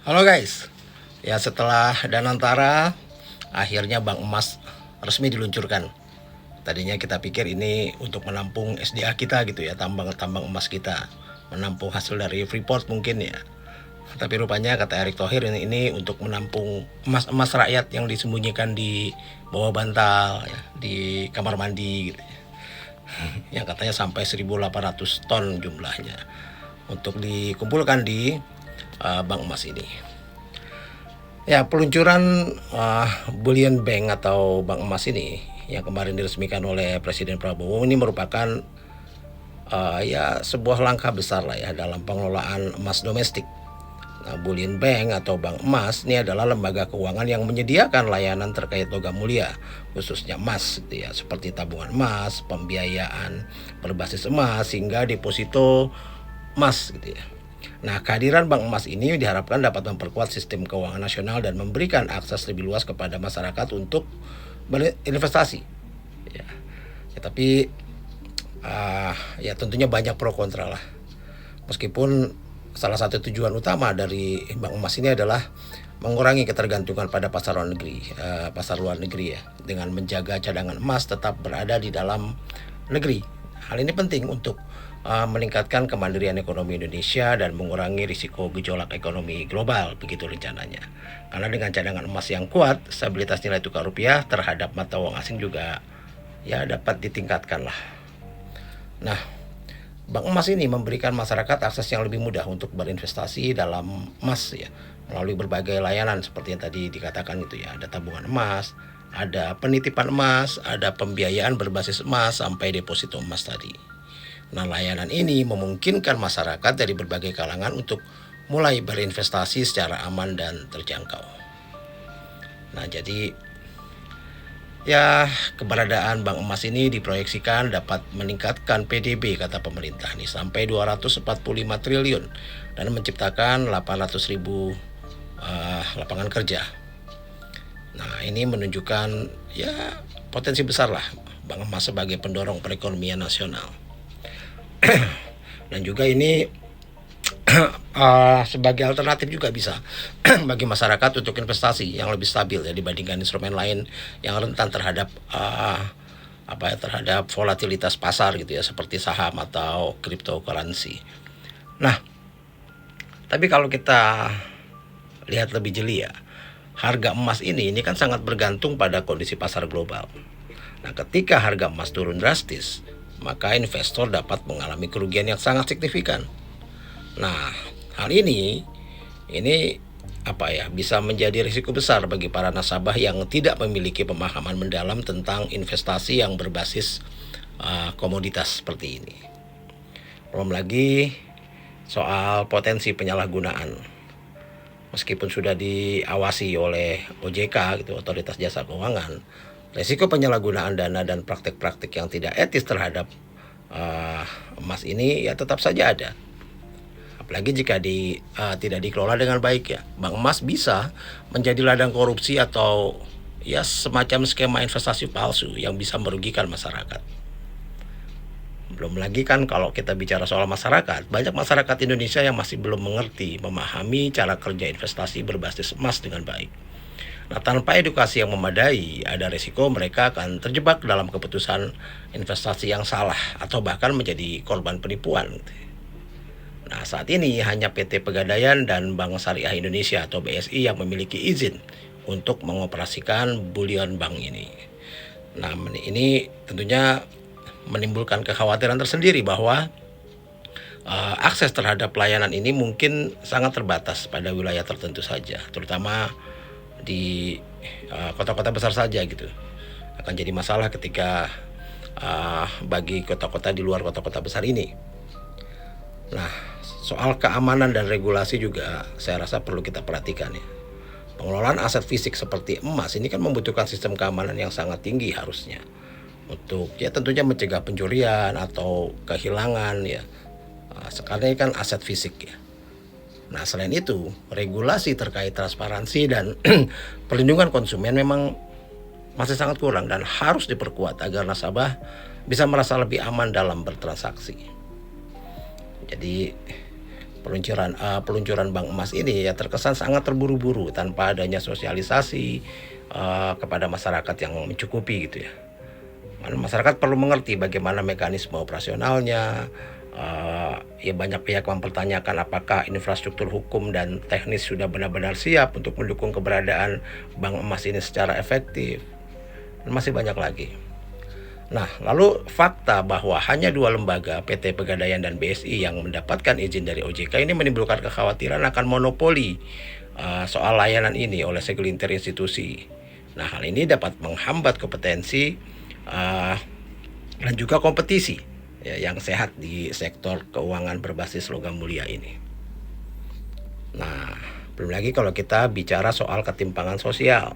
Halo guys, ya setelah Danantara akhirnya Bank Emas resmi diluncurkan. Tadinya kita pikir ini untuk menampung SDA kita gitu ya, tambang-tambang emas kita, menampung hasil dari Freeport mungkin ya. Tapi rupanya kata Erick Thohir ini untuk menampung emas-emas rakyat yang disembunyikan di bawah bantal, ya, di kamar mandi gitu. Yang katanya sampai 1.800 ton jumlahnya untuk dikumpulkan di bank emas ini. Ya, peluncuran Bullion Bank atau bank emas ini yang kemarin diresmikan oleh Presiden Prabowo ini merupakan ya sebuah langkah besar lah ya dalam pengelolaan emas domestik. Nah, Bullion Bank atau bank emas ini adalah lembaga keuangan yang menyediakan layanan terkait logam mulia, khususnya emas, gitu ya, seperti tabungan emas, pembiayaan berbasis emas, hingga deposito emas, gitu ya. Nah, kehadiran bank emas ini diharapkan dapat memperkuat sistem keuangan nasional dan memberikan akses lebih luas kepada masyarakat untuk berinvestasi. Ya, ya tapi ya tentunya banyak pro kontra lah. Meskipun salah satu tujuan utama dari bank emas ini adalah mengurangi ketergantungan pada pasar luar negeri ya, dengan menjaga cadangan emas tetap berada di dalam negeri. Hal ini penting untuk meningkatkan kemandirian ekonomi Indonesia dan mengurangi risiko gejolak ekonomi global, begitu rencananya. Karena dengan cadangan emas yang kuat, stabilitas nilai tukar rupiah terhadap mata uang asing juga ya dapat ditingkatkan lah. Nah, bank emas ini memberikan masyarakat akses yang lebih mudah untuk berinvestasi dalam emas ya, melalui berbagai layanan seperti yang tadi dikatakan itu ya. Ada tabungan emas, ada penitipan emas, ada pembiayaan berbasis emas sampai deposito emas tadi. Nah, layanan ini memungkinkan masyarakat dari berbagai kalangan untuk mulai berinvestasi secara aman dan terjangkau. Nah, jadi ya, keberadaan bank emas ini diproyeksikan dapat meningkatkan PDB kata pemerintah nih sampai 245 triliun dan menciptakan 800.000 lapangan kerja. Nah, ini menunjukkan ya potensi besar lah bank emas sebagai pendorong perekonomian nasional. Dan juga ini sebagai alternatif juga bisa bagi masyarakat untuk investasi yang lebih stabil ya dibandingkan instrumen lain yang rentan terhadap terhadap volatilitas pasar gitu ya, seperti saham atau cryptocurrency. Nah, tapi kalau kita lihat lebih jeli ya, harga emas ini kan sangat bergantung pada kondisi pasar global. Nah, ketika harga emas turun drastis, maka investor dapat mengalami kerugian yang sangat signifikan. Nah, hal ini bisa menjadi risiko besar bagi para nasabah yang tidak memiliki pemahaman mendalam tentang investasi yang berbasis komoditas seperti ini. Belum lagi soal potensi penyalahgunaan. Meskipun sudah diawasi oleh OJK gitu, Otoritas Jasa Keuangan, risiko penyalahgunaan dana dan praktik-praktik yang tidak etis terhadap emas ini ya tetap saja ada. Apalagi jika tidak dikelola dengan baik ya. Bank emas bisa menjadi ladang korupsi atau ya semacam skema investasi palsu yang bisa merugikan masyarakat. Belum lagi kan kalau kita bicara soal masyarakat, banyak masyarakat Indonesia yang masih belum memahami cara kerja investasi berbasis emas dengan baik. Nah, tanpa edukasi yang memadai, ada risiko mereka akan terjebak dalam keputusan investasi yang salah atau bahkan menjadi korban penipuan. Nah, saat ini hanya PT Pegadaian dan Bank Syariah Indonesia atau BSI yang memiliki izin untuk mengoperasikan Bullion Bank ini. Nah, ini tentunya menimbulkan kekhawatiran tersendiri bahwa akses terhadap layanan ini mungkin sangat terbatas pada wilayah tertentu saja, terutama di kota-kota besar saja gitu. Akan jadi masalah ketika bagi kota-kota di luar kota-kota besar ini. Nah, soal keamanan dan regulasi juga saya rasa perlu kita perhatikan ya. Pengelolaan aset fisik seperti emas ini kan membutuhkan sistem keamanan yang sangat tinggi harusnya, untuk ya tentunya mencegah pencurian atau kehilangan ya. Sekarang ini kan aset fisik ya. Nah, selain itu, regulasi terkait transparansi dan perlindungan konsumen memang masih sangat kurang dan harus diperkuat agar nasabah bisa merasa lebih aman dalam bertransaksi. Jadi peluncuran bank emas ini ya terkesan sangat terburu-buru tanpa adanya sosialisasi kepada masyarakat yang mencukupi gitu ya. Masyarakat perlu mengerti bagaimana mekanisme operasionalnya. Ya banyak pihak mempertanyakan apakah infrastruktur hukum dan teknis sudah benar-benar siap untuk mendukung keberadaan bank emas ini secara efektif. Dan masih banyak lagi. Nah, lalu fakta bahwa hanya dua lembaga, PT Pegadaian dan BSI, yang mendapatkan izin dari OJK ini menimbulkan kekhawatiran akan monopoli soal layanan ini oleh segelintir institusi. Nah, hal ini dapat menghambat kompetensi dan juga kompetisi ya, yang sehat di sektor keuangan berbasis logam mulia ini. Nah, belum lagi kalau kita bicara soal ketimpangan sosial.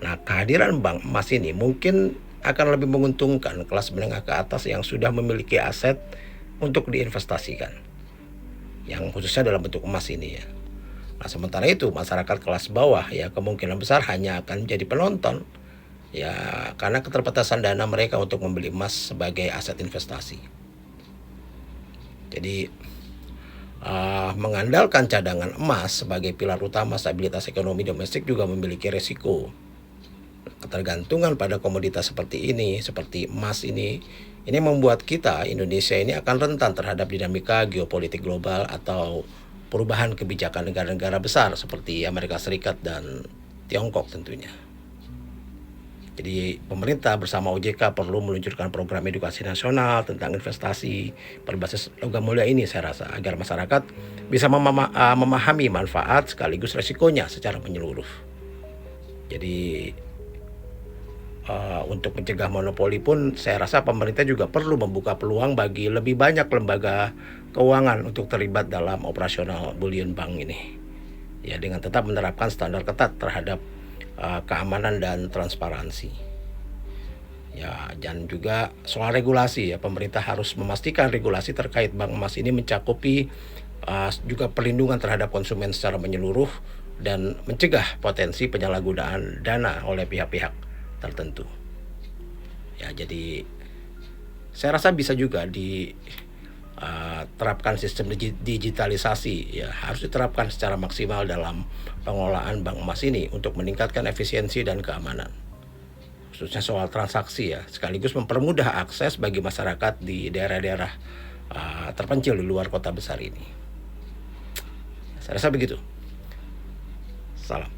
Nah, kehadiran bank emas ini mungkin akan lebih menguntungkan kelas menengah ke atas yang sudah memiliki aset untuk diinvestasikan, yang khususnya dalam bentuk emas ini ya. Nah, sementara itu masyarakat kelas bawah ya kemungkinan besar hanya akan menjadi penonton ya, karena keterbatasan dana mereka untuk membeli emas sebagai aset investasi. Jadi mengandalkan cadangan emas sebagai pilar utama stabilitas ekonomi domestik juga memiliki resiko. Ketergantungan pada komoditas seperti ini, seperti emas ini membuat kita Indonesia ini akan rentan terhadap dinamika geopolitik global atau perubahan kebijakan negara-negara besar seperti Amerika Serikat dan Tiongkok tentunya. Jadi pemerintah bersama OJK perlu meluncurkan program edukasi nasional tentang investasi berbasis logam mulia ini, saya rasa, agar masyarakat bisa memahami manfaat sekaligus resikonya secara menyeluruh. Jadi untuk mencegah monopoli pun saya rasa pemerintah juga perlu membuka peluang bagi lebih banyak lembaga keuangan untuk terlibat dalam operasional bullion bank ini ya, dengan tetap menerapkan standar ketat terhadap keamanan dan transparansi ya. Dan juga soal regulasi ya, pemerintah harus memastikan regulasi terkait bank emas ini mencakupi juga perlindungan terhadap konsumen secara menyeluruh dan mencegah potensi penyalahgunaan dana oleh pihak-pihak tertentu ya. Jadi saya rasa bisa juga diterapkan sistem digitalisasi ya, harus diterapkan secara maksimal dalam pengelolaan bank emas ini untuk meningkatkan efisiensi dan keamanan, khususnya soal transaksi ya, sekaligus mempermudah akses bagi masyarakat di daerah-daerah terpencil di luar kota besar ini. Saya rasa begitu. Salam.